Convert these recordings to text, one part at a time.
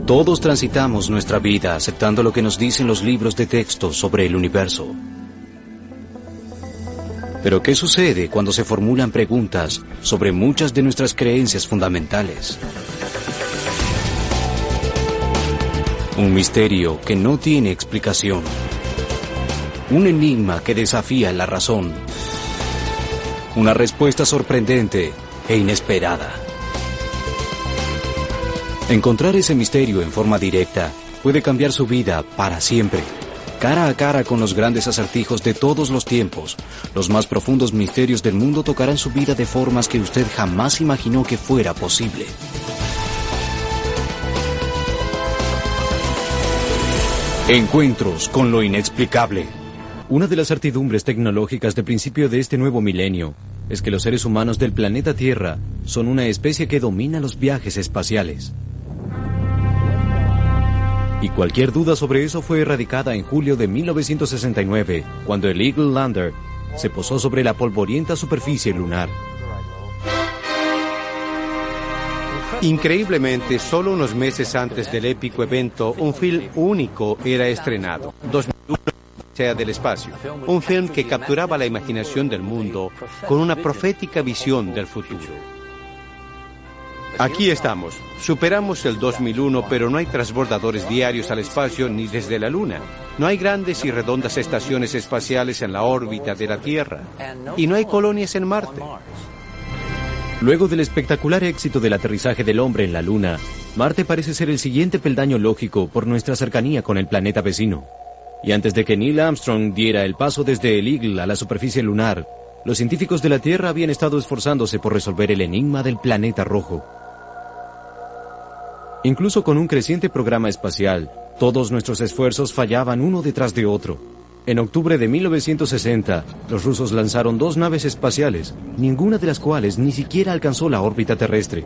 Todos transitamos nuestra vida aceptando lo que nos dicen los libros de texto sobre el universo. Pero ¿qué sucede cuando se formulan preguntas sobre muchas de nuestras creencias fundamentales? Un misterio que no tiene explicación. Un enigma que desafía la razón. Una respuesta sorprendente e inesperada. Encontrar ese misterio en forma directa puede cambiar su vida para siempre. Cara a cara con los grandes acertijos de todos los tiempos, los más profundos misterios del mundo tocarán su vida de formas que usted jamás imaginó que fuera posible. Encuentros con lo inexplicable. Una de las certidumbres tecnológicas de principio de este nuevo milenio es que los seres humanos del planeta Tierra son una especie que domina los viajes espaciales. Y cualquier duda sobre eso fue erradicada en julio de 1969, cuando el Eagle Lander se posó sobre la polvorienta superficie lunar. Increíblemente, solo unos meses antes del épico evento, un film único era estrenado, 2001 Odisea del espacio, un film que capturaba la imaginación del mundo con una profética visión del futuro. Aquí estamos, superamos el 2001, pero no hay transbordadores diarios al espacio ni desde la Luna. No hay grandes y redondas estaciones espaciales en la órbita de la Tierra. Y no hay colonias en Marte. Luego del espectacular éxito del aterrizaje del hombre en la Luna, Marte parece ser el siguiente peldaño lógico por nuestra cercanía con el planeta vecino. Y antes de que Neil Armstrong diera el paso desde el Eagle a la superficie lunar, los científicos de la Tierra habían estado esforzándose por resolver el enigma del planeta rojo. Incluso con un creciente programa espacial, todos nuestros esfuerzos fallaban uno detrás de otro. En octubre de 1960, los rusos lanzaron 2 naves espaciales, ninguna de las cuales ni siquiera alcanzó la órbita terrestre.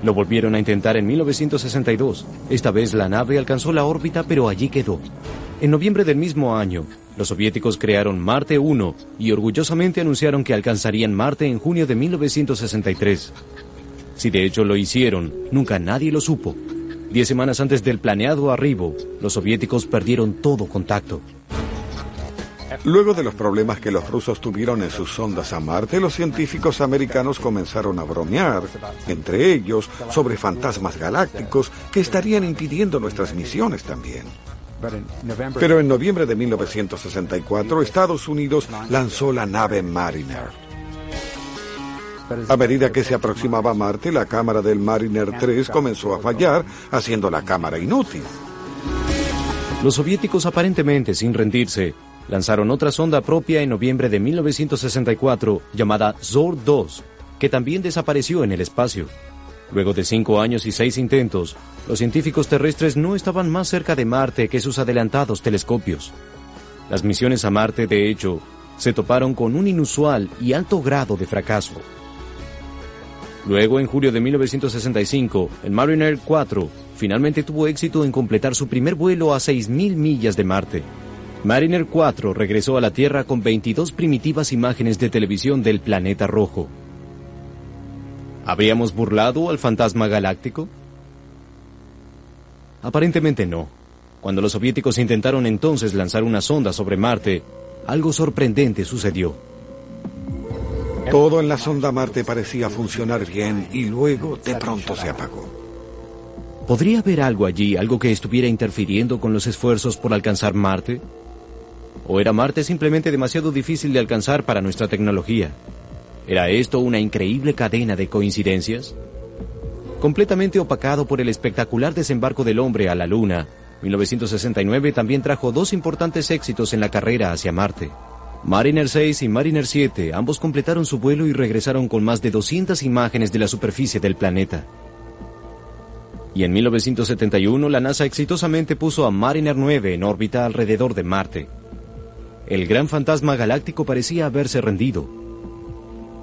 Lo volvieron a intentar en 1962. Esta vez la nave alcanzó la órbita, pero allí quedó. En noviembre del mismo año, los soviéticos crearon Marte 1 y orgullosamente anunciaron que alcanzarían Marte en junio de 1963. Si de hecho lo hicieron, nunca nadie lo supo. 10 semanas antes del planeado arribo, los soviéticos perdieron todo contacto. Luego de los problemas que los rusos tuvieron en sus sondas a Marte, los científicos americanos comenzaron a bromear, entre ellos, sobre fantasmas galácticos que estarían impidiendo nuestras misiones también. Pero en noviembre de 1964, Estados Unidos lanzó la nave Mariner. A medida que se aproximaba a Marte, la cámara del Mariner 3 comenzó a fallar, haciendo la cámara inútil. Los soviéticos, aparentemente sin rendirse, lanzaron otra sonda propia en noviembre de 1964 llamada Zorn-2, que también desapareció en el espacio. Luego de 5 años y 6 intentos, los científicos terrestres no estaban más cerca de Marte que sus adelantados telescopios. Las misiones a Marte, de hecho, se toparon con un inusual y alto grado de fracaso. Luego, en julio de 1965, el Mariner 4 finalmente tuvo éxito en completar su primer vuelo a 6.000 millas de Marte. Mariner 4 regresó a la Tierra con 22 primitivas imágenes de televisión del planeta rojo. ¿Habríamos burlado al fantasma galáctico? Aparentemente no. Cuando los soviéticos intentaron entonces lanzar una sonda sobre Marte, algo sorprendente sucedió. Todo en la sonda Marte parecía funcionar bien y luego de pronto se apagó. ¿Podría haber algo allí, algo que estuviera interfiriendo con los esfuerzos por alcanzar Marte? ¿O era Marte simplemente demasiado difícil de alcanzar para nuestra tecnología? ¿Era esto una increíble cadena de coincidencias? Completamente opacado por el espectacular desembarco del hombre a la Luna, 1969 también trajo 2 importantes éxitos en la carrera hacia Marte. Mariner 6 y Mariner 7 ambos completaron su vuelo y regresaron con más de 200 imágenes de la superficie del planeta. Y en 1971 la NASA exitosamente puso a Mariner 9 en órbita alrededor de Marte. El gran fantasma galáctico parecía haberse rendido.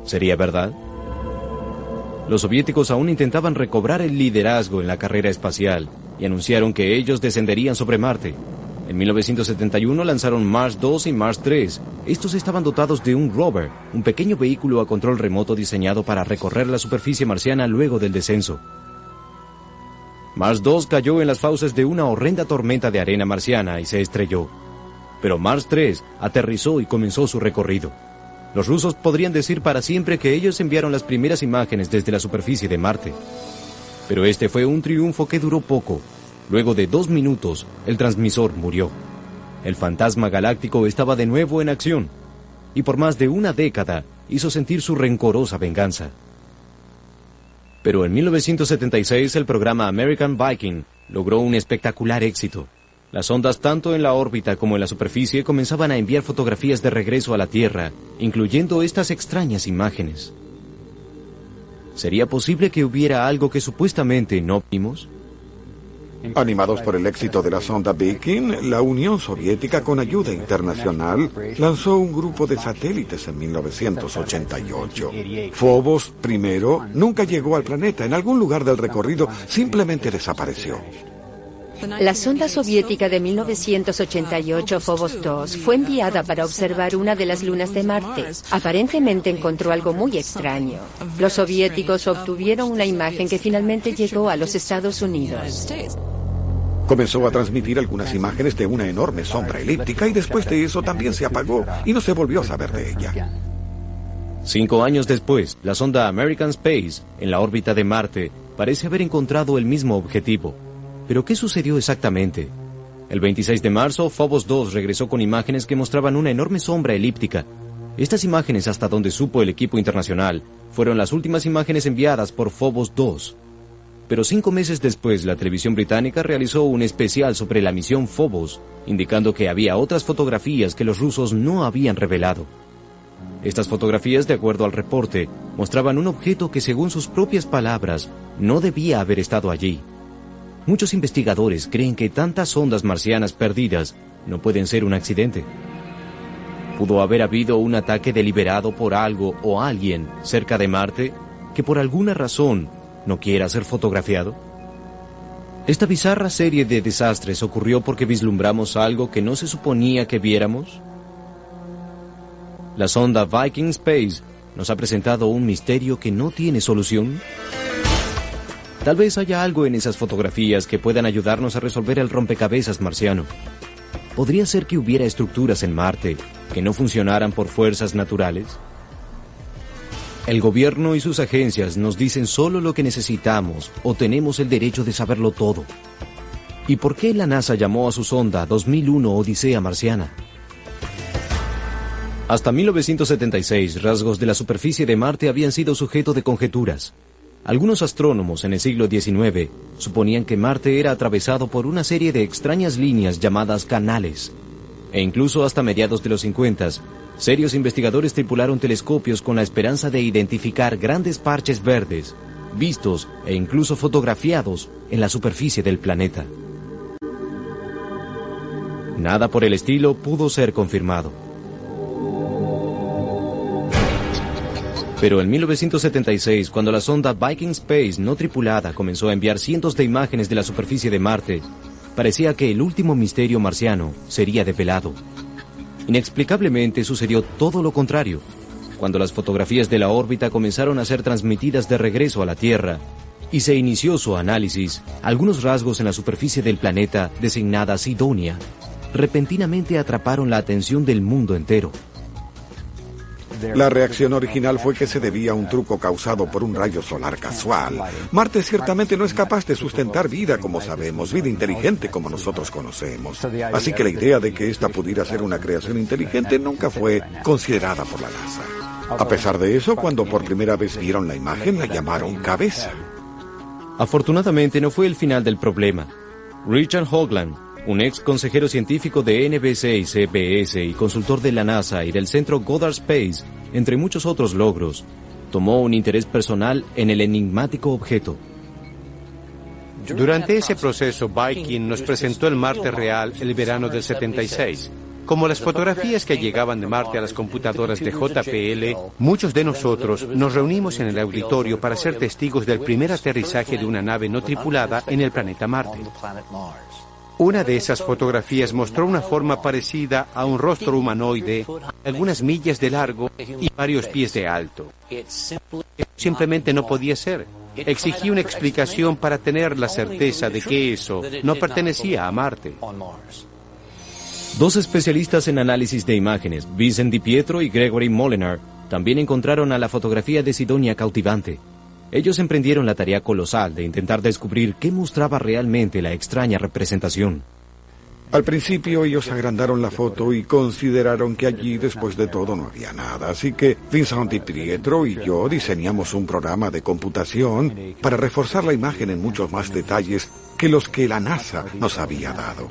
¿Sería verdad? Los soviéticos aún intentaban recobrar el liderazgo en la carrera espacial y anunciaron que ellos descenderían sobre Marte. En 1971 lanzaron Mars 2 y Mars 3. Estos estaban dotados de un rover, un pequeño vehículo a control remoto diseñado para recorrer la superficie marciana luego del descenso. Mars 2 cayó en las fauces de una horrenda tormenta de arena marciana y se estrelló. Pero Mars 3 aterrizó y comenzó su recorrido. Los rusos podrían decir para siempre que ellos enviaron las primeras imágenes desde la superficie de Marte. Pero este fue un triunfo que duró poco. Luego de 2 minutos, el transmisor murió. El fantasma galáctico estaba de nuevo en acción, y por más de una década hizo sentir su rencorosa venganza. Pero en 1976 el programa American Viking logró un espectacular éxito. Las ondas tanto en la órbita como en la superficie comenzaban a enviar fotografías de regreso a la Tierra, incluyendo estas extrañas imágenes. ¿Sería posible que hubiera algo que supuestamente no vimos? Animados por el éxito de la sonda Viking, la Unión Soviética, con ayuda internacional, lanzó un grupo de satélites en 1988. Phobos, primero, nunca llegó al planeta. En algún lugar del recorrido simplemente desapareció. La sonda soviética de 1988, Phobos 2, fue enviada para observar una de las lunas de Marte. Aparentemente encontró algo muy extraño. Los soviéticos obtuvieron una imagen que finalmente llegó a los Estados Unidos. Comenzó a transmitir algunas imágenes de una enorme sombra elíptica y después de eso también se apagó y no se volvió a saber de ella. 5 años después, la sonda American Space, en la órbita de Marte, parece haber encontrado el mismo objetivo. ¿Pero qué sucedió exactamente? El 26 de marzo, Phobos 2 regresó con imágenes que mostraban una enorme sombra elíptica. Estas imágenes, hasta donde supo el equipo internacional, fueron las últimas imágenes enviadas por Phobos 2. Pero 5 meses después, la televisión británica realizó un especial sobre la misión Phobos, indicando que había otras fotografías que los rusos no habían revelado. Estas fotografías, de acuerdo al reporte, mostraban un objeto que, según sus propias palabras, no debía haber estado allí. Muchos investigadores creen que tantas ondas marcianas perdidas no pueden ser un accidente. ¿Pudo haber habido un ataque deliberado por algo o alguien cerca de Marte que por alguna razón no quiera ser fotografiado? ¿Esta bizarra serie de desastres ocurrió porque vislumbramos algo que no se suponía que viéramos? La sonda Viking Space nos ha presentado un misterio que no tiene solución. Tal vez haya algo en esas fotografías que puedan ayudarnos a resolver el rompecabezas marciano. ¿Podría ser que hubiera estructuras en Marte que no funcionaran por fuerzas naturales? El gobierno y sus agencias nos dicen solo lo que necesitamos o tenemos el derecho de saberlo todo. ¿Y por qué la NASA llamó a su sonda 2001 Odisea Marciana? Hasta 1976, rasgos de la superficie de Marte habían sido sujeto de conjeturas. Algunos astrónomos en el siglo XIX suponían que Marte era atravesado por una serie de extrañas líneas llamadas canales. E incluso hasta mediados de los 50, serios investigadores tripularon telescopios con la esperanza de identificar grandes parches verdes, vistos e incluso fotografiados en la superficie del planeta. Nada por el estilo pudo ser confirmado. Pero en 1976, cuando la sonda Viking Space no tripulada comenzó a enviar cientos de imágenes de la superficie de Marte, parecía que el último misterio marciano sería develado. Inexplicablemente sucedió todo lo contrario. Cuando las fotografías de la órbita comenzaron a ser transmitidas de regreso a la Tierra y se inició su análisis, algunos rasgos en la superficie del planeta, designada Sidonia, repentinamente atraparon la atención del mundo entero. La reacción original fue que se debía a un truco causado por un rayo solar casual. Marte ciertamente no es capaz de sustentar vida como sabemos, vida inteligente como nosotros conocemos. Así que la idea de que esta pudiera ser una creación inteligente nunca fue considerada por la NASA. A pesar de eso, cuando por primera vez vieron la imagen, la llamaron cabeza. Afortunadamente no fue el final del problema. Richard Hoagland, un ex consejero científico de NBC y CBS y consultor de la NASA y del centro Goddard Space, entre muchos otros logros, tomó un interés personal en el enigmático objeto. Durante ese proceso, Viking nos presentó el Marte real el verano del 76. Como las fotografías que llegaban de Marte a las computadoras de JPL, muchos de nosotros nos reunimos en el auditorio para ser testigos del primer aterrizaje de una nave no tripulada en el planeta Marte. Una de esas fotografías mostró una forma parecida a un rostro humanoide, algunas millas de largo y varios pies de alto. Simplemente no podía ser. Exigía una explicación para tener la certeza de que eso no pertenecía a Marte. Dos especialistas en análisis de imágenes, Vincent DiPietro y Gregory Molinar, también encontraron a la fotografía de Sidonia cautivante. Ellos emprendieron la tarea colosal de intentar descubrir qué mostraba realmente la extraña representación. Al principio ellos agrandaron la foto y consideraron que allí después de todo no había nada, así que Vincent DiPietro y yo diseñamos un programa de computación para reforzar la imagen en muchos más detalles que los que la NASA nos había dado.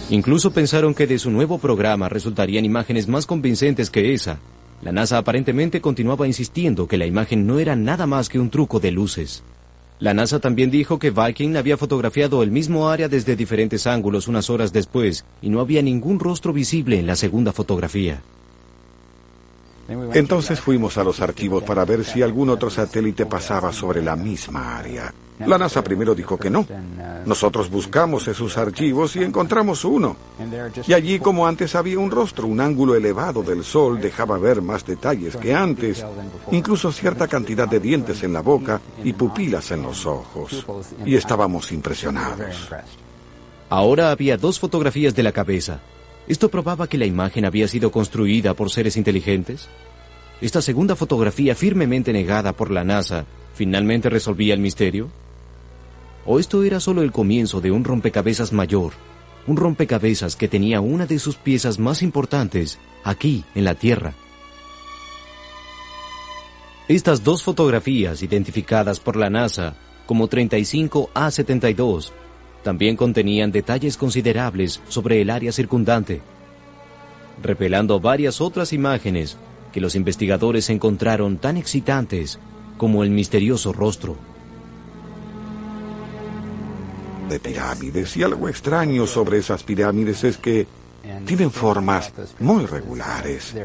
Incluso pensaron que de su nuevo programa resultarían imágenes más convincentes que esa. La NASA aparentemente continuaba insistiendo que la imagen no era nada más que un truco de luces. La NASA también dijo que Viking había fotografiado el mismo área desde diferentes ángulos unas horas después y no había ningún rostro visible en la segunda fotografía. Entonces fuimos a los archivos para ver si algún otro satélite pasaba sobre la misma área. La NASA primero dijo que no. Nosotros buscamos esos archivos y encontramos uno. Y allí, como antes, había un rostro. Un ángulo elevado del Sol dejaba ver más detalles que antes, incluso cierta cantidad de dientes en la boca y pupilas en los ojos. Y estábamos impresionados. Ahora había dos fotografías de la cabeza. ¿Esto probaba que la imagen había sido construida por seres inteligentes? ¿Esta segunda fotografía firmemente negada por la NASA finalmente resolvía el misterio? ¿O esto era solo el comienzo de un rompecabezas mayor? Un rompecabezas que tenía una de sus piezas más importantes aquí, en la Tierra. Estas dos fotografías, identificadas por la NASA como 35A72, también contenían detalles considerables sobre el área circundante, revelando varias otras imágenes que los investigadores encontraron tan excitantes como el misterioso rostro. De pirámides, y algo extraño sobre esas pirámides es que tienen formas muy regulares.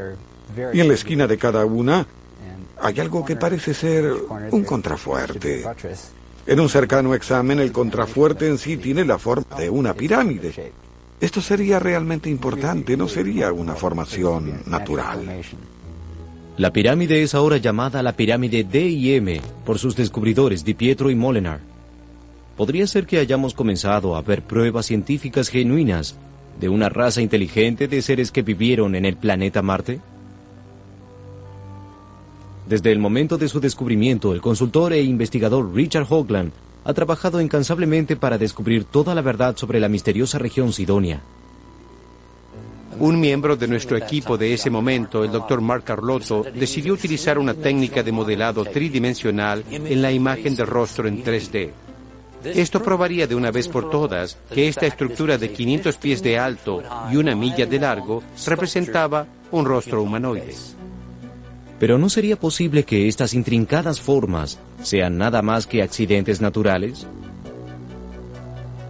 Y en la esquina de cada una hay algo que parece ser un contrafuerte. En un cercano examen, el contrafuerte en sí tiene la forma de una pirámide. Esto sería realmente importante, no sería una formación natural. La pirámide es ahora llamada la pirámide D&M por sus descubridores DiPietro y Molinar. ¿Podría ser que hayamos comenzado a ver pruebas científicas genuinas de una raza inteligente de seres que vivieron en el planeta Marte? Desde el momento de su descubrimiento, el consultor e investigador Richard Hoagland ha trabajado incansablemente para descubrir toda la verdad sobre la misteriosa región Sidonia. Un miembro de nuestro equipo de ese momento, el Dr. Mark Carlotto, decidió utilizar una técnica de modelado tridimensional en la imagen del rostro en 3D. Esto probaría de una vez por todas que esta estructura de 500 pies de alto y 1 milla de largo representaba un rostro humanoide. Pero ¿no sería posible que estas intrincadas formas sean nada más que accidentes naturales?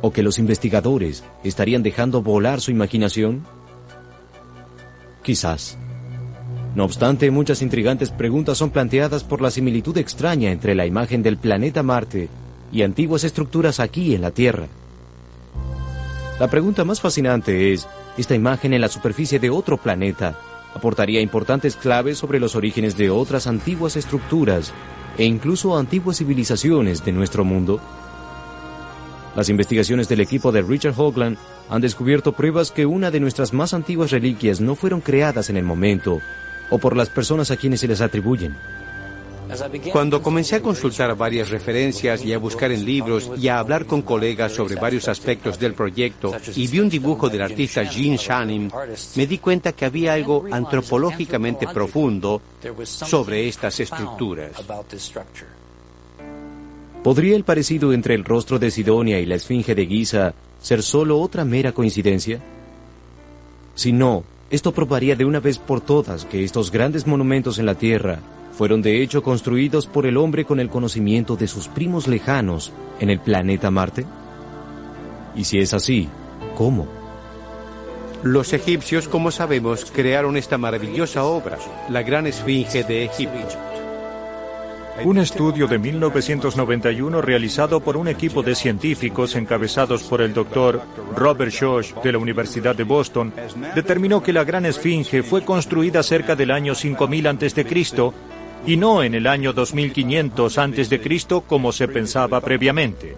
¿O que los investigadores estarían dejando volar su imaginación? Quizás. No obstante, muchas intrigantes preguntas son planteadas por la similitud extraña entre la imagen del planeta Marte y antiguas estructuras aquí en la Tierra. La pregunta más fascinante es, ¿esta imagen en la superficie de otro planeta aportaría importantes claves sobre los orígenes de otras antiguas estructuras e incluso antiguas civilizaciones de nuestro mundo? Las investigaciones del equipo de Richard Hoagland han descubierto pruebas que una de nuestras más antiguas reliquias no fueron creadas en el momento o por las personas a quienes se les atribuyen. Cuando comencé a consultar varias referencias y a buscar en libros y a hablar con colegas sobre varios aspectos del proyecto y vi un dibujo del artista Gene Shanim, me di cuenta que había algo antropológicamente profundo sobre estas estructuras. ¿Podría el parecido entre el rostro de Sidonia y la esfinge de Giza ser solo otra mera coincidencia? Si no, esto probaría de una vez por todas que estos grandes monumentos en la Tierra fueron de hecho construidos por el hombre con el conocimiento de sus primos lejanos en el planeta Marte. Y si es así, ¿cómo? Los egipcios, como sabemos, crearon esta maravillosa obra, la Gran Esfinge de Egipto. Un estudio de 1991 realizado por un equipo de científicos encabezados por el Dr. Robert Schoch de la Universidad de Boston determinó que la Gran Esfinge fue construida cerca del año 5000 a.C. y no en el año 2500 a.C. como se pensaba previamente.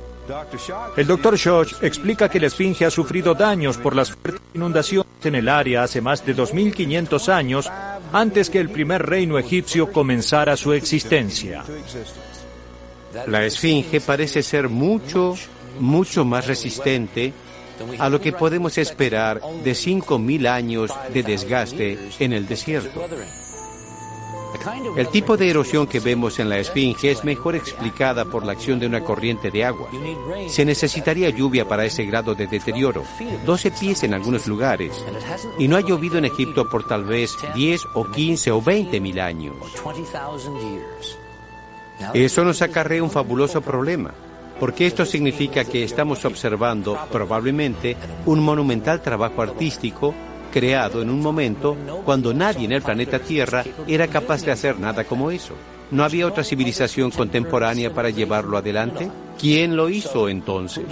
El Dr. Schoch explica que la Esfinge ha sufrido daños por las fuertes inundaciones en el área hace más de 2500 años, antes que el primer reino egipcio comenzara su existencia. La Esfinge parece ser mucho más resistente a lo que podemos esperar de 5000 años de desgaste en el desierto. El tipo de erosión que vemos en la Esfinge es mejor explicada por la acción de una corriente de agua. Se necesitaría lluvia para ese grado de deterioro, 12 pies en algunos lugares, y no ha llovido en Egipto por tal vez 10 o 15 o 20.000 años. Eso nos acarrea un fabuloso problema, porque esto significa que estamos observando, probablemente, un monumental trabajo artístico creado en un momento cuando nadie en el planeta Tierra era capaz de hacer nada como eso. ¿No había otra civilización contemporánea para llevarlo adelante? ¿Quién lo hizo entonces?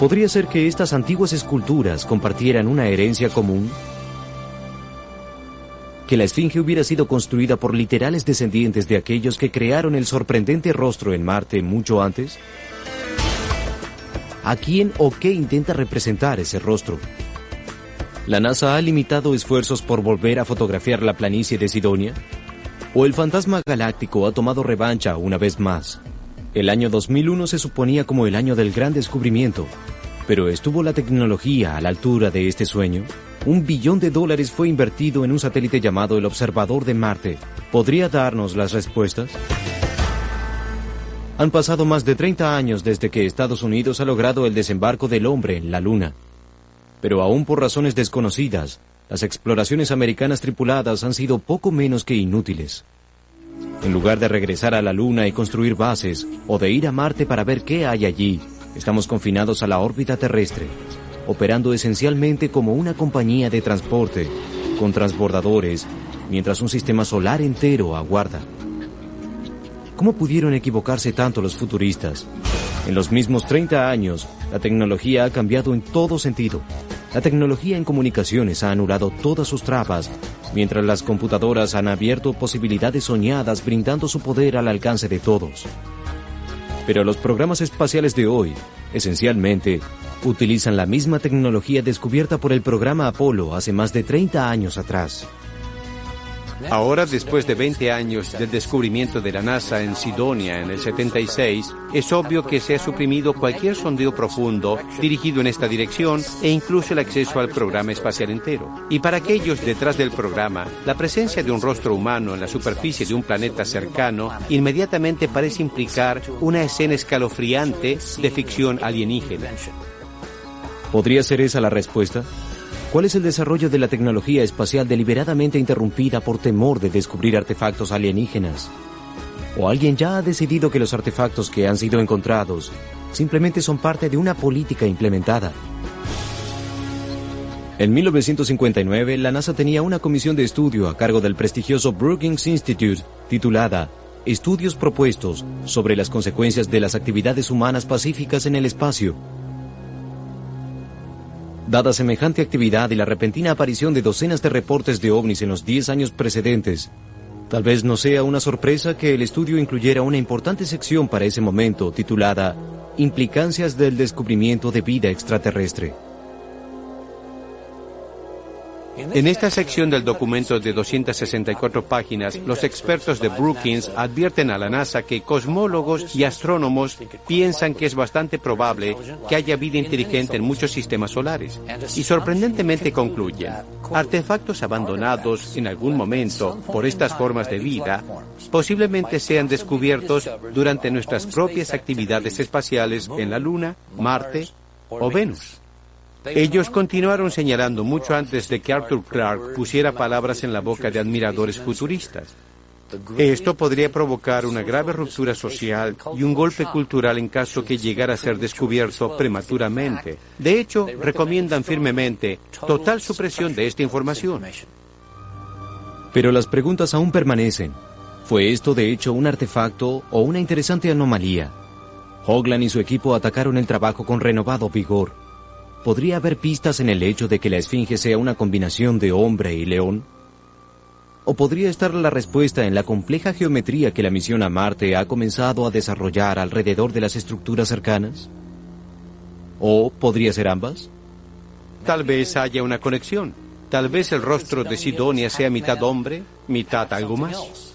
¿Podría ser que estas antiguas esculturas compartieran una herencia común? ¿Que la Esfinge hubiera sido construida por literales descendientes de aquellos que crearon el sorprendente rostro en Marte mucho antes? ¿A quién o qué intenta representar ese rostro? ¿La NASA ha limitado esfuerzos por volver a fotografiar la planicie de Sidonia? ¿O el fantasma galáctico ha tomado revancha una vez más? El año 2001 se suponía como el año del gran descubrimiento, pero ¿estuvo la tecnología a la altura de este sueño? $1 billón fue invertido en un satélite llamado el Observador de Marte. ¿Podría darnos las respuestas? Han pasado más de 30 años desde que Estados Unidos ha logrado el desembarco del hombre en la Luna. Pero aún por razones desconocidas, las exploraciones americanas tripuladas han sido poco menos que inútiles. En lugar de regresar a la Luna y construir bases, o de ir a Marte para ver qué hay allí, estamos confinados a la órbita terrestre, operando esencialmente como una compañía de transporte, con transbordadores, mientras un sistema solar entero aguarda. ¿Cómo pudieron equivocarse tanto los futuristas? En los mismos 30 años, la tecnología ha cambiado en todo sentido. La tecnología en comunicaciones ha anulado todas sus trabas, mientras las computadoras han abierto posibilidades soñadas brindando su poder al alcance de todos. Pero los programas espaciales de hoy, esencialmente, utilizan la misma tecnología descubierta por el programa Apolo hace más de 30 años atrás. Ahora, después de 20 años del descubrimiento de la NASA en Sidonia en el 76, es obvio que se ha suprimido cualquier sondeo profundo dirigido en esta dirección e incluso el acceso al programa espacial entero. Y para aquellos detrás del programa, la presencia de un rostro humano en la superficie de un planeta cercano inmediatamente parece implicar una escena escalofriante de ficción alienígena. ¿Podría ser esa la respuesta? ¿Cuál es el desarrollo de la tecnología espacial deliberadamente interrumpida por temor de descubrir artefactos alienígenas? ¿O alguien ya ha decidido que los artefactos que han sido encontrados simplemente son parte de una política implementada? En 1959, la NASA tenía una comisión de estudio a cargo del prestigioso Brookings Institute titulada Estudios propuestos sobre las consecuencias de las actividades humanas pacíficas en el espacio. Dada semejante actividad y la repentina aparición de docenas de reportes de ovnis en los 10 años precedentes, tal vez no sea una sorpresa que el estudio incluyera una importante sección para ese momento titulada Implicancias del descubrimiento de vida extraterrestre. En esta sección del documento de 264 páginas, los expertos de Brookings advierten a la NASA que cosmólogos y astrónomos piensan que es bastante probable que haya vida inteligente en muchos sistemas solares. Y sorprendentemente concluyen, artefactos abandonados en algún momento por estas formas de vida posiblemente sean descubiertos durante nuestras propias actividades espaciales en la Luna, Marte o Venus. Ellos continuaron señalando mucho antes de que Arthur Clarke pusiera palabras en la boca de admiradores futuristas. Esto podría provocar una grave ruptura social y un golpe cultural en caso que llegara a ser descubierto prematuramente. De hecho, recomiendan firmemente total supresión de esta información. Pero las preguntas aún permanecen. ¿Fue esto de hecho un artefacto o una interesante anomalía? Hoagland y su equipo atacaron el trabajo con renovado vigor. ¿Podría haber pistas en el hecho de que la Esfinge sea una combinación de hombre y león? ¿O podría estar la respuesta en la compleja geometría que la misión a Marte ha comenzado a desarrollar alrededor de las estructuras cercanas? ¿O podría ser ambas? Tal vez haya una conexión. Tal vez el rostro de Sidonia sea mitad hombre, mitad algo más.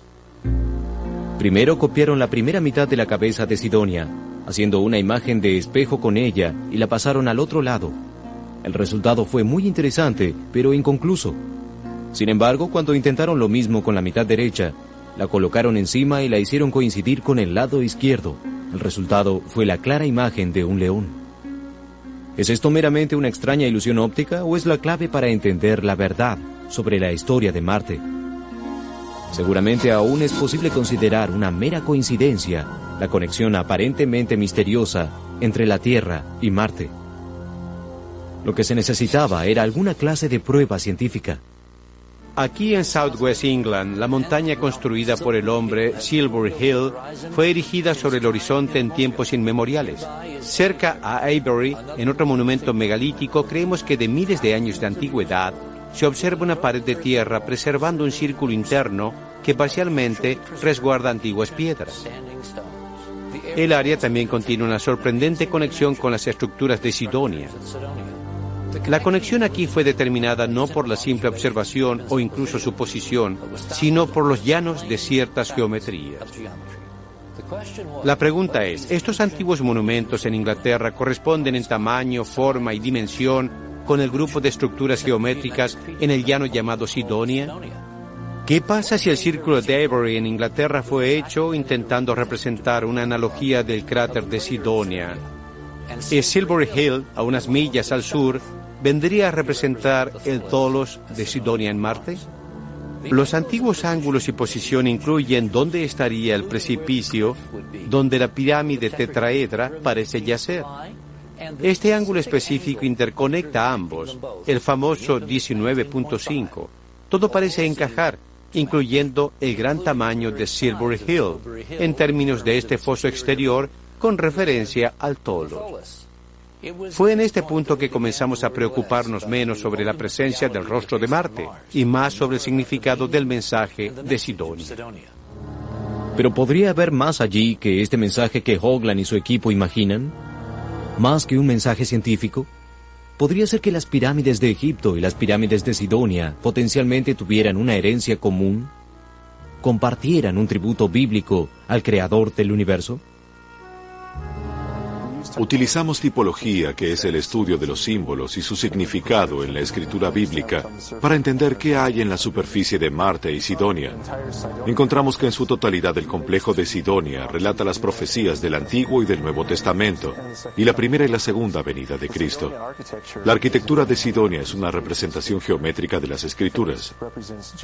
Primero copiaron la primera mitad de la cabeza de Sidonia, haciendo una imagen de espejo con ella y la pasaron al otro lado. El resultado fue muy interesante, pero inconcluso. Sin embargo, cuando intentaron lo mismo con la mitad derecha, la colocaron encima y la hicieron coincidir con el lado izquierdo. El resultado fue la clara imagen de un león. ¿Es esto meramente una extraña ilusión óptica o es la clave para entender la verdad sobre la historia de Marte? Seguramente aún es posible considerar una mera coincidencia la conexión aparentemente misteriosa entre la Tierra y Marte. Lo que se necesitaba era alguna clase de prueba científica. Aquí en Southwest England, la montaña construida por el hombre, Silbury Hill, fue erigida sobre el horizonte en tiempos inmemoriales. Cerca a Avebury, en otro monumento megalítico, creemos que de miles de años de antigüedad, se observa una pared de tierra preservando un círculo interno que parcialmente resguarda antiguas piedras. El área también contiene una sorprendente conexión con las estructuras de Sidonia. La conexión aquí fue determinada no por la simple observación o incluso suposición, sino por los llanos de ciertas geometrías. La pregunta es, ¿estos antiguos monumentos en Inglaterra corresponden en tamaño, forma y dimensión con el grupo de estructuras geométricas en el llano llamado Sidonia? ¿Qué pasa si el círculo de Avebury en Inglaterra fue hecho intentando representar una analogía del cráter de Sidonia? ¿Es Silbury Hill, a unas millas al sur, vendría a representar el Tholos de Sidonia en Marte? Los antiguos ángulos y posición incluyen dónde estaría el precipicio donde la pirámide tetraedra parece yacer. Este ángulo específico interconecta a ambos, el famoso 19.5. Todo parece encajar, incluyendo el gran tamaño de Silbury Hill, en términos de este foso exterior con referencia al Tholos. Fue en este punto que comenzamos a preocuparnos menos sobre la presencia del rostro de Marte y más sobre el significado del mensaje de Sidonia. ¿Pero podría haber más allí que este mensaje que Hoagland y su equipo imaginan? ¿Más que un mensaje científico? ¿Podría ser que las pirámides de Egipto y las pirámides de Sidonia potencialmente tuvieran una herencia común? ¿Compartieran un tributo bíblico al creador del universo? Utilizamos tipología, que es el estudio de los símbolos y su significado en la escritura bíblica, para entender qué hay en la superficie de Marte y Sidonia. Encontramos que en su totalidad el complejo de Sidonia relata las profecías del Antiguo y del Nuevo Testamento, y la primera y la segunda venida de Cristo. La arquitectura de Sidonia es una representación geométrica de las Escrituras.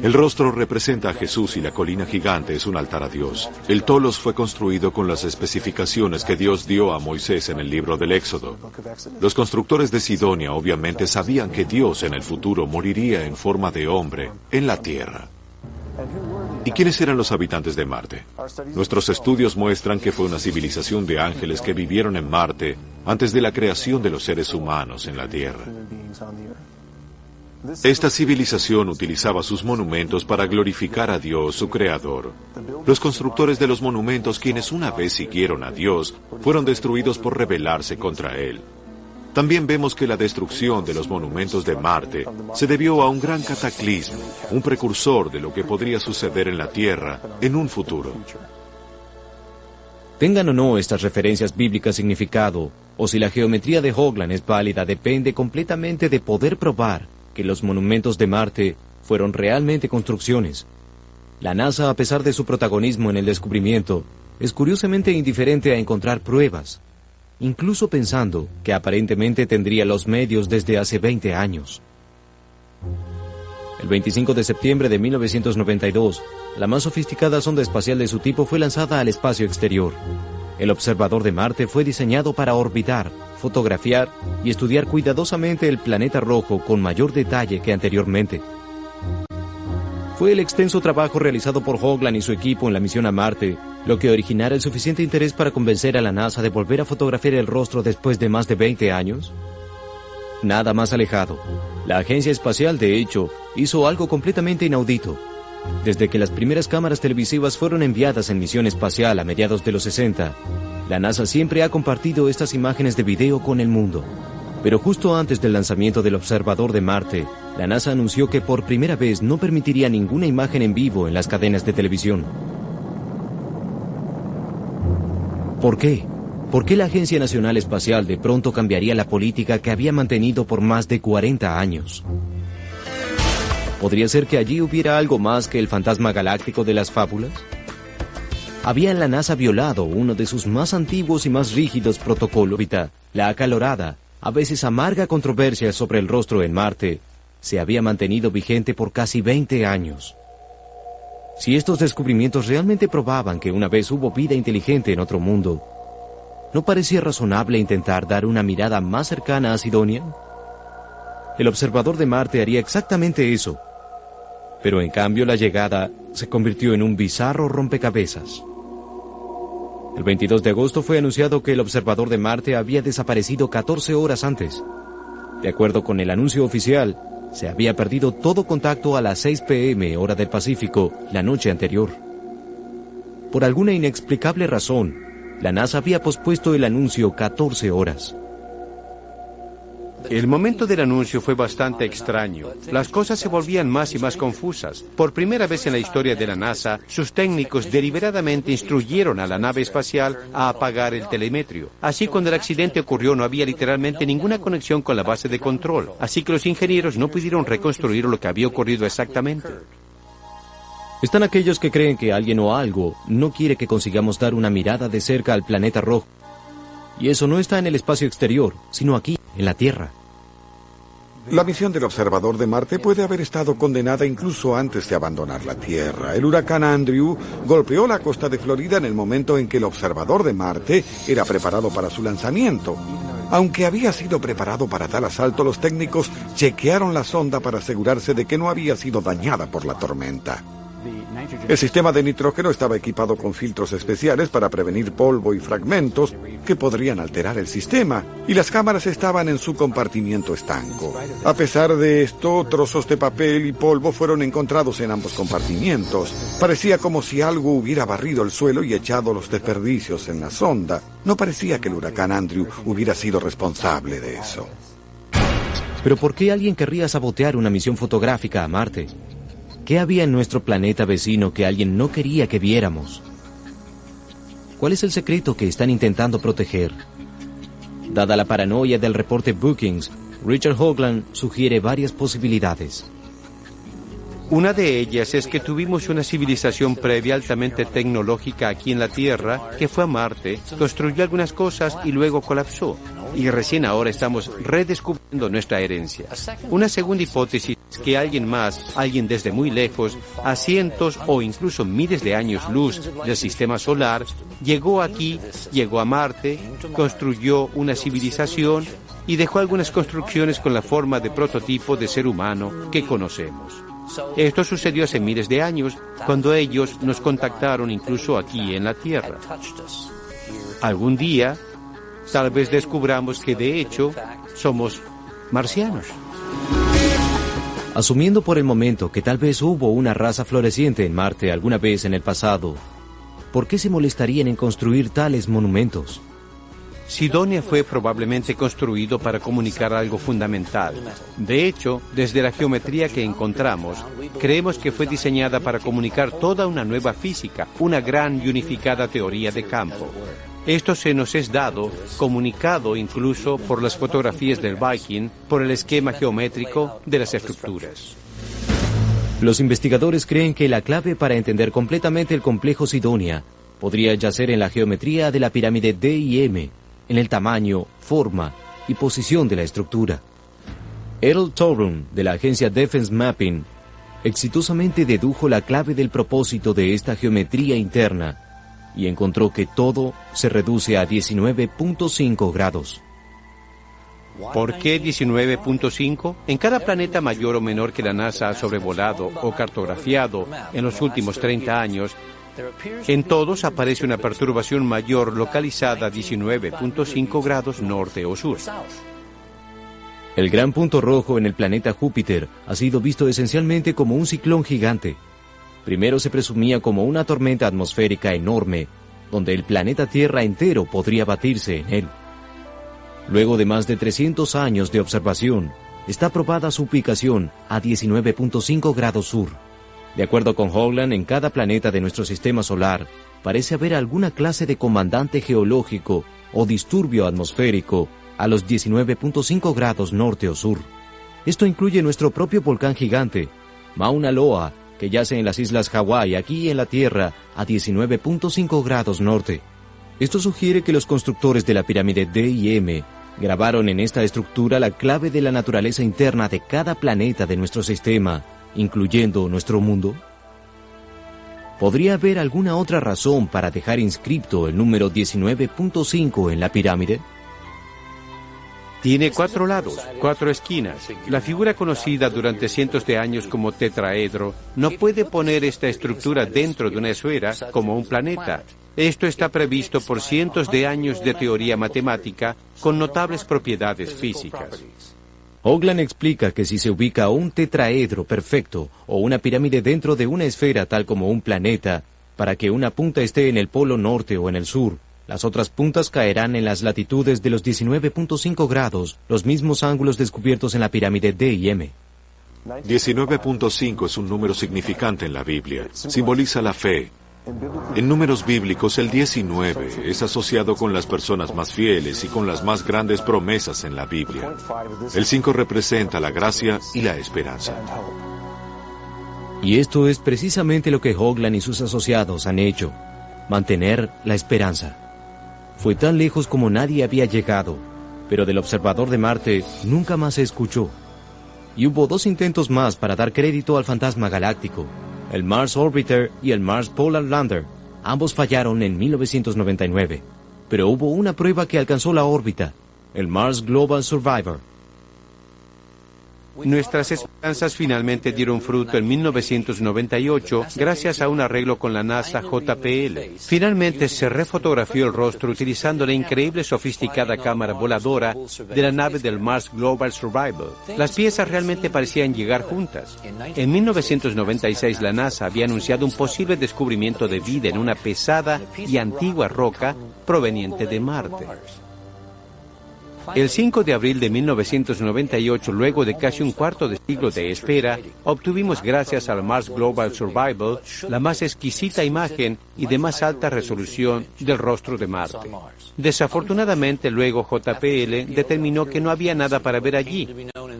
El rostro representa a Jesús y la colina gigante es un altar a Dios. El Tholos fue construido con las especificaciones que Dios dio a Moisés en el libro del Éxodo. Los constructores de Sidonia obviamente sabían que Dios en el futuro moriría en forma de hombre en la tierra. ¿Y quiénes eran los habitantes de Marte? Nuestros estudios muestran que fue una civilización de ángeles que vivieron en Marte antes de la creación de los seres humanos en la Tierra. Esta civilización utilizaba sus monumentos para glorificar a Dios, su creador. Los constructores de los monumentos, quienes una vez siguieron a Dios, fueron destruidos por rebelarse contra Él. También vemos que la destrucción de los monumentos de Marte se debió a un gran cataclismo, un precursor de lo que podría suceder en la Tierra en un futuro. Tengan o no estas referencias bíblicas significado, o si la geometría de Hoagland es válida, depende completamente de poder probar que los monumentos de Marte fueron realmente construcciones. La NASA, a pesar de su protagonismo en el descubrimiento, es curiosamente indiferente a encontrar pruebas, incluso pensando que aparentemente tendría los medios desde hace 20 años. El 25 de septiembre de 1992, la más sofisticada sonda espacial de su tipo fue lanzada al espacio exterior. El observador de Marte fue diseñado para orbitar, fotografiar y estudiar cuidadosamente el planeta rojo con mayor detalle que anteriormente. Fue el extenso trabajo realizado por Hoagland y su equipo en la misión a Marte lo que originara el suficiente interés para convencer a la NASA de volver a fotografiar el rostro después de más de 20 años. Nada más alejado. La agencia espacial, de hecho, hizo algo completamente inaudito. Desde que las primeras cámaras televisivas fueron enviadas en misión espacial a mediados de los 60, la NASA siempre ha compartido estas imágenes de video con el mundo. Pero justo antes del lanzamiento del observador de Marte, la NASA anunció que por primera vez no permitiría ninguna imagen en vivo en las cadenas de televisión. ¿Por qué? ¿Por qué la Agencia Nacional Espacial de pronto cambiaría la política que había mantenido por más de 40 años? ¿Podría ser que allí hubiera algo más que el fantasma galáctico de las fábulas? ¿Había la NASA violado uno de sus más antiguos y más rígidos protocolos? La acalorada, a veces amarga controversia sobre el rostro en Marte se había mantenido vigente por casi 20 años. Si estos descubrimientos realmente probaban que una vez hubo vida inteligente en otro mundo, ¿no parecía razonable intentar dar una mirada más cercana a Sidonia? El observador de Marte haría exactamente eso, pero en cambio la llegada se convirtió en un bizarro rompecabezas. El 22 de agosto fue anunciado que el observador de Marte había desaparecido 14 horas antes. De acuerdo con el anuncio oficial, se había perdido todo contacto a las 6 p.m. hora del Pacífico la noche anterior. Por alguna inexplicable razón, la NASA había pospuesto el anuncio 14 horas. El momento del anuncio fue bastante extraño. Las cosas se volvían más y más confusas. Por primera vez en la historia de la NASA, sus técnicos deliberadamente instruyeron a la nave espacial a apagar el telemetrio. Así, cuando el accidente ocurrió, no había literalmente ninguna conexión con la base de control. Así que los ingenieros no pudieron reconstruir lo que había ocurrido exactamente. Están aquellos que creen que alguien o algo no quiere que consigamos dar una mirada de cerca al planeta rojo. Y eso no está en el espacio exterior, sino aquí, en la Tierra. La misión del observador de Marte puede haber estado condenada incluso antes de abandonar la Tierra. El huracán Andrew golpeó la costa de Florida en el momento en que el observador de Marte era preparado para su lanzamiento. Aunque había sido preparado para tal asalto, los técnicos chequearon la sonda para asegurarse de que no había sido dañada por la tormenta. El sistema de nitrógeno estaba equipado con filtros especiales para prevenir polvo y fragmentos que podrían alterar el sistema, y las cámaras estaban en su compartimiento estanco. A pesar de esto, trozos de papel y polvo fueron encontrados en ambos compartimientos. Parecía como si algo hubiera barrido el suelo y echado los desperdicios en la sonda. No parecía que el huracán Andrew hubiera sido responsable de eso. ¿Pero por qué alguien querría sabotear una misión fotográfica a Marte? ¿Qué había en nuestro planeta vecino que alguien no quería que viéramos? ¿Cuál es el secreto que están intentando proteger? Dada la paranoia del reporte Brookings, Richard Hoagland sugiere varias posibilidades. Una de ellas es que tuvimos una civilización previa altamente tecnológica aquí en la Tierra, que fue a Marte, construyó algunas cosas y luego colapsó. Y recién ahora estamos redescubriendo nuestra herencia. Una segunda hipótesis es que alguien más, alguien desde muy lejos, a cientos o incluso miles de años luz del sistema solar, llegó aquí, llegó a Marte, construyó una civilización y dejó algunas construcciones con la forma de prototipo de ser humano que conocemos. Esto sucedió hace miles de años, cuando ellos nos contactaron incluso aquí en la Tierra. Algún día, tal vez descubramos que de hecho somos marcianos. Asumiendo por el momento que tal vez hubo una raza floreciente en Marte alguna vez en el pasado, ¿por qué se molestarían en construir tales monumentos? Sidonia fue probablemente construido para comunicar algo fundamental. De hecho, desde la geometría que encontramos, creemos que fue diseñada para comunicar toda una nueva física, una gran y unificada teoría de campo. Esto se nos es dado, comunicado incluso por las fotografías del Viking, por el esquema geométrico de las estructuras. Los investigadores creen que la clave para entender completamente el complejo Sidonia podría yacer en la geometría de la pirámide D y M, en el tamaño, forma y posición de la estructura. Errol Torun, de la agencia Defense Mapping, exitosamente dedujo la clave del propósito de esta geometría interna y encontró que todo se reduce a 19.5 grados. ¿Por qué 19.5? En cada planeta mayor o menor que la NASA ha sobrevolado o cartografiado en los últimos 30 años, en todos aparece una perturbación mayor localizada a 19.5 grados norte o sur. El gran punto rojo en el planeta Júpiter ha sido visto esencialmente como un ciclón gigante. Primero se presumía como una tormenta atmosférica enorme, donde el planeta Tierra entero podría batirse en él. Luego de más de 300 años de observación, está probada su ubicación a 19.5 grados sur. De acuerdo con Hoagland, en cada planeta de nuestro sistema solar parece haber alguna clase de comandante geológico o disturbio atmosférico a los 19.5 grados norte o sur. Esto incluye nuestro propio volcán gigante, Mauna Loa, que yace en las islas Hawái, aquí en la Tierra, a 19.5 grados norte. Esto sugiere que los constructores de la pirámide D y M grabaron en esta estructura la clave de la naturaleza interna de cada planeta de nuestro sistema, incluyendo nuestro mundo. ¿Podría haber alguna otra razón para dejar inscripto el número 19.5 en la pirámide? Tiene 4 lados, 4 esquinas. La figura conocida durante cientos de años como tetraedro no puede poner esta estructura dentro de una esfera como un planeta. Esto está previsto por cientos de años de teoría matemática con notables propiedades físicas. Hoagland explica que si se ubica un tetraedro perfecto o una pirámide dentro de una esfera tal como un planeta, para que una punta esté en el polo norte o en el sur, las otras puntas caerán en las latitudes de los 19.5 grados, los mismos ángulos descubiertos en la pirámide D y M. 19.5 es un número significante en la Biblia. Simboliza la fe. En números bíblicos, el 19 es asociado con las personas más fieles y con las más grandes promesas en la Biblia. El 5 representa la gracia y la esperanza. Y esto es precisamente lo que Hoagland y sus asociados han hecho: mantener la esperanza. Fue tan lejos como nadie había llegado, pero del observador de Marte nunca más se escuchó. Y hubo 2 intentos más para dar crédito al fantasma galáctico: el Mars Orbiter y el Mars Polar Lander. Ambos fallaron en 1999, pero hubo una prueba que alcanzó la órbita: el Mars Global Survivor. Nuestras esperanzas finalmente dieron fruto en 1998 gracias a un arreglo con la NASA JPL. Finalmente se refotografió el rostro utilizando la increíble sofisticada cámara voladora de la nave del Mars Global Survivor. Las piezas realmente parecían llegar juntas. En 1996 la NASA había anunciado un posible descubrimiento de vida en una pesada y antigua roca proveniente de Marte. El 5 de abril de 1998, luego de casi un cuarto de siglo de espera, obtuvimos gracias al Mars Global Survival la más exquisita imagen y de más alta resolución del rostro de Marte. Desafortunadamente, luego JPL determinó que no había nada para ver allí,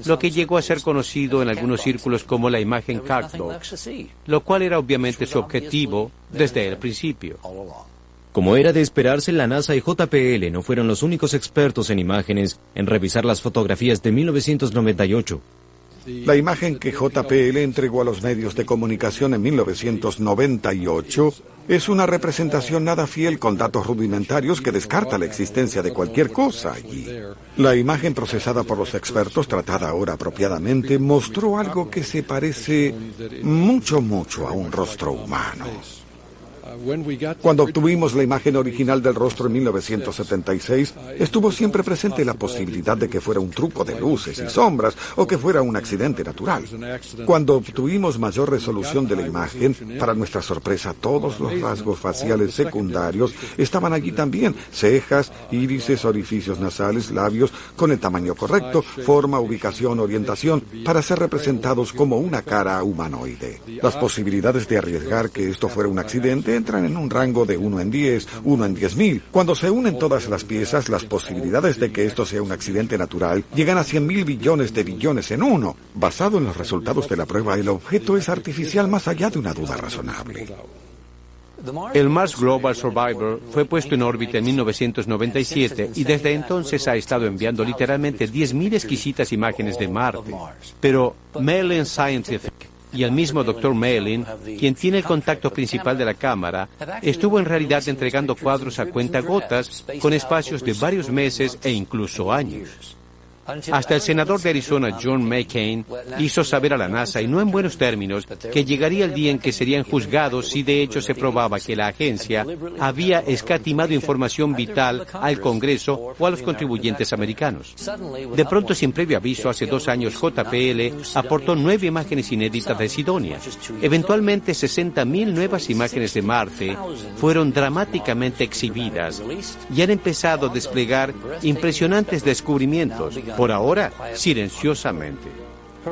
lo que llegó a ser conocido en algunos círculos como la imagen Cardbox, lo cual era obviamente su objetivo desde el principio. Como era de esperarse, la NASA y JPL no fueron los únicos expertos en imágenes en revisar las fotografías de 1998. La imagen que JPL entregó a los medios de comunicación en 1998 es una representación nada fiel con datos rudimentarios que descarta la existencia de cualquier cosa allí. La imagen procesada por los expertos, tratada ahora apropiadamente, mostró algo que se parece mucho a un rostro humano. Cuando obtuvimos la imagen original del rostro en 1976, estuvo siempre presente la posibilidad de que fuera un truco de luces y sombras o que fuera un accidente natural. Cuando obtuvimos mayor resolución de la imagen, para nuestra sorpresa, todos los rasgos faciales secundarios estaban allí también: cejas, írises, orificios nasales, labios, con el tamaño correcto, forma, ubicación, orientación, para ser representados como una cara humanoide. Las posibilidades de arriesgar que esto fuera un accidente entran en un rango de 1 en 10, 1 en 10.000. Cuando se unen todas las piezas, las posibilidades de que esto sea un accidente natural llegan a 100.000 billones de billones en 1. Basado en los resultados de la prueba, el objeto es artificial más allá de una duda razonable. El Mars Global Survivor fue puesto en órbita en 1997 y desde entonces ha estado enviando literalmente 10.000 exquisitas imágenes de Marte. Pero Merlin Scientific y el mismo Dr. Merlin, quien tiene el contacto principal de la cámara, estuvo en realidad entregando cuadros a cuentagotas con espacios de varios meses e incluso años. Hasta el senador de Arizona, John McCain, hizo saber a la NASA, y no en buenos términos, que llegaría el día en que serían juzgados si de hecho se probaba que la agencia había escatimado información vital al Congreso o a los contribuyentes americanos. De pronto, sin previo aviso, hace 2 años JPL aportó 9 imágenes inéditas de Sidonia. Eventualmente, 60.000 nuevas imágenes de Marte fueron dramáticamente exhibidas y han empezado a desplegar impresionantes descubrimientos, por ahora silenciosamente.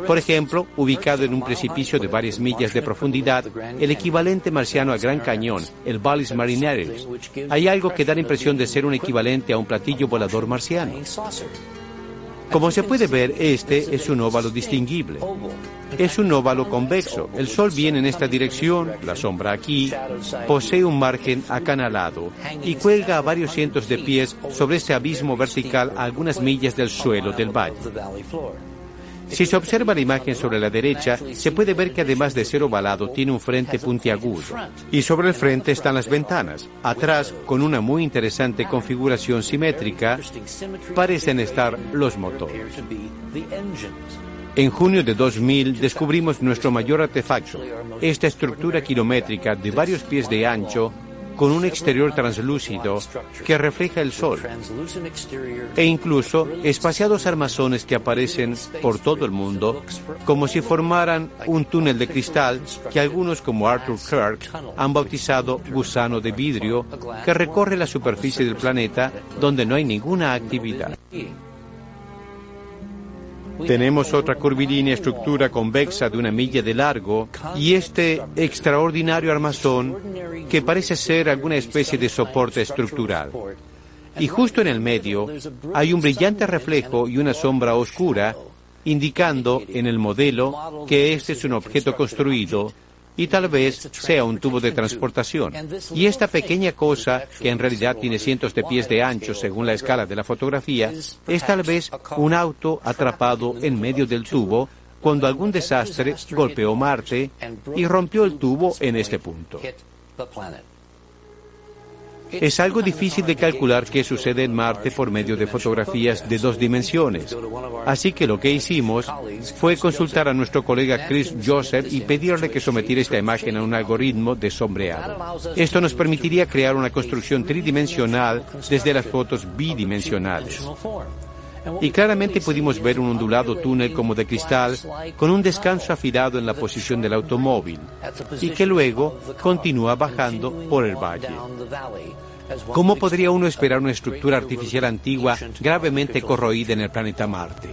Por ejemplo, ubicado en un precipicio de varias millas de profundidad, el equivalente marciano al Gran Cañón, el Valles Marineris, hay algo que da la impresión de ser un equivalente a un platillo volador marciano. Como se puede ver, este es un óvalo distinguible. Es un óvalo convexo. El Sol viene en esta dirección, la sombra aquí, posee un margen acanalado y cuelga a varios cientos de pies sobre este abismo vertical a algunas millas del suelo del valle. Si se observa la imagen sobre la derecha, se puede ver que además de ser ovalado, tiene un frente puntiagudo. Y sobre el frente están las ventanas. Atrás, con una muy interesante configuración simétrica, parecen estar los motores. En junio de 2000 descubrimos nuestro mayor artefacto, esta estructura kilométrica de varios pies de ancho, con un exterior translúcido que refleja el sol, e incluso espaciados armazones que aparecen por todo el mundo, como si formaran un túnel de cristal que algunos, como Arthur Clarke, han bautizado gusano de vidrio, que recorre la superficie del planeta donde no hay ninguna actividad. Tenemos otra curvilínea estructura convexa de 1 milla de largo y este extraordinario armazón que parece ser alguna especie de soporte estructural. Y justo en el medio hay un brillante reflejo y una sombra oscura, indicando en el modelo que este es un objeto construido y tal vez sea un tubo de transportación. Y esta pequeña cosa, que en realidad tiene cientos de pies de ancho según la escala de la fotografía, es tal vez un auto atrapado en medio del tubo cuando algún desastre golpeó Marte y rompió el tubo en este punto. Es algo difícil de calcular qué sucede en Marte por medio de fotografías de 2 dimensiones. Así que lo que hicimos fue consultar a nuestro colega Chris Joseph y pedirle que sometiera esta imagen a un algoritmo de sombreado. Esto nos permitiría crear una construcción tridimensional desde las fotos bidimensionales. Y claramente pudimos ver un ondulado túnel como de cristal con un descanso afilado en la posición del automóvil y que luego continúa bajando por el valle. ¿Cómo podría uno esperar una estructura artificial antigua gravemente corroída en el planeta Marte?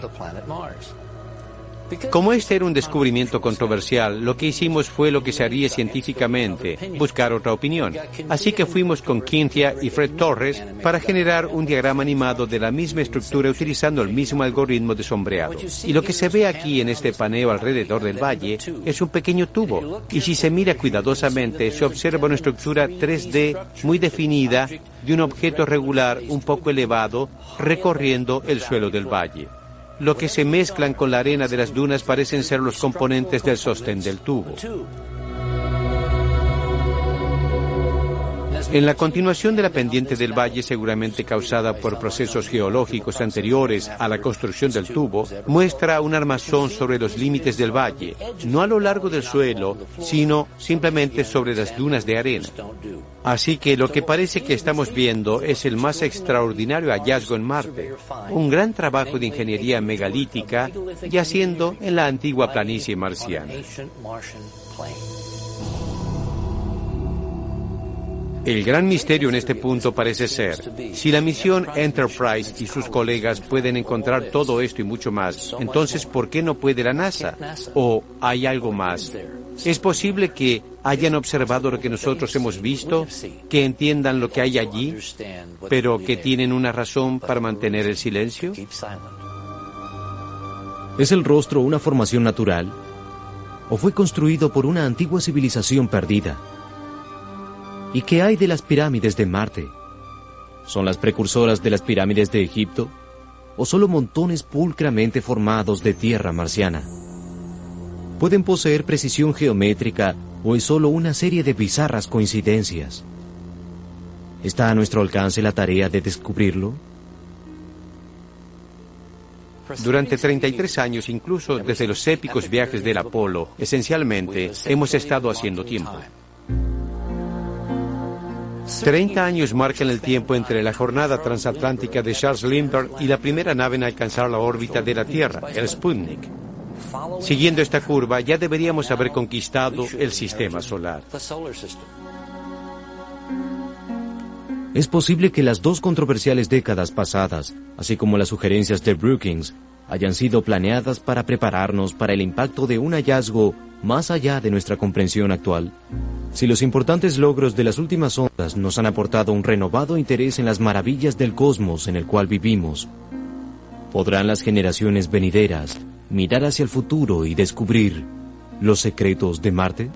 Como este era un descubrimiento controversial, lo que hicimos fue lo que se haría científicamente, buscar otra opinión. Así que fuimos con Cynthia y Fred Torres para generar un diagrama animado de la misma estructura utilizando el mismo algoritmo de sombreado. Y lo que se ve aquí en este paneo alrededor del valle es un pequeño tubo. Y si se mira cuidadosamente, se observa una estructura 3D muy definida de un objeto regular un poco elevado recorriendo el suelo del valle. Lo que se mezclan con la arena de las dunas parecen ser los componentes del sostén del tubo. En la continuación de la pendiente del valle, seguramente causada por procesos geológicos anteriores a la construcción del tubo, muestra un armazón sobre los límites del valle, no a lo largo del suelo, sino simplemente sobre las dunas de arena. Así que lo que parece que estamos viendo es el más extraordinario hallazgo en Marte, un gran trabajo de ingeniería megalítica yaciendo en la antigua planicie marciana. El gran misterio en este punto parece ser, si la misión Enterprise y sus colegas pueden encontrar todo esto y mucho más, entonces ¿por qué no puede la NASA? ¿O hay algo más? ¿Es posible que hayan observado lo que nosotros hemos visto, que entiendan lo que hay allí, pero que tienen una razón para mantener el silencio? ¿Es el rostro una formación natural? ¿O fue construido por una antigua civilización perdida? ¿Y qué hay de las pirámides de Marte? ¿Son las precursoras de las pirámides de Egipto? ¿O solo montones pulcramente formados de tierra marciana? ¿Pueden poseer precisión geométrica o es solo una serie de bizarras coincidencias? ¿Está a nuestro alcance la tarea de descubrirlo? Durante 33 años, incluso desde los épicos viajes del Apolo, esencialmente hemos estado haciendo tiempo. 30 años marcan el tiempo entre la jornada transatlántica de Charles Lindbergh y la primera nave en alcanzar la órbita de la Tierra, el Sputnik. Siguiendo esta curva, ya deberíamos haber conquistado el sistema solar. Es posible que las dos controversiales décadas pasadas, así como las sugerencias de Brookings, hayan sido planeadas para prepararnos para el impacto de un hallazgo más allá de nuestra comprensión actual. Si los importantes logros de las últimas ondas nos han aportado un renovado interés en las maravillas del cosmos en el cual vivimos, ¿podrán las generaciones venideras mirar hacia el futuro y descubrir los secretos de Marte?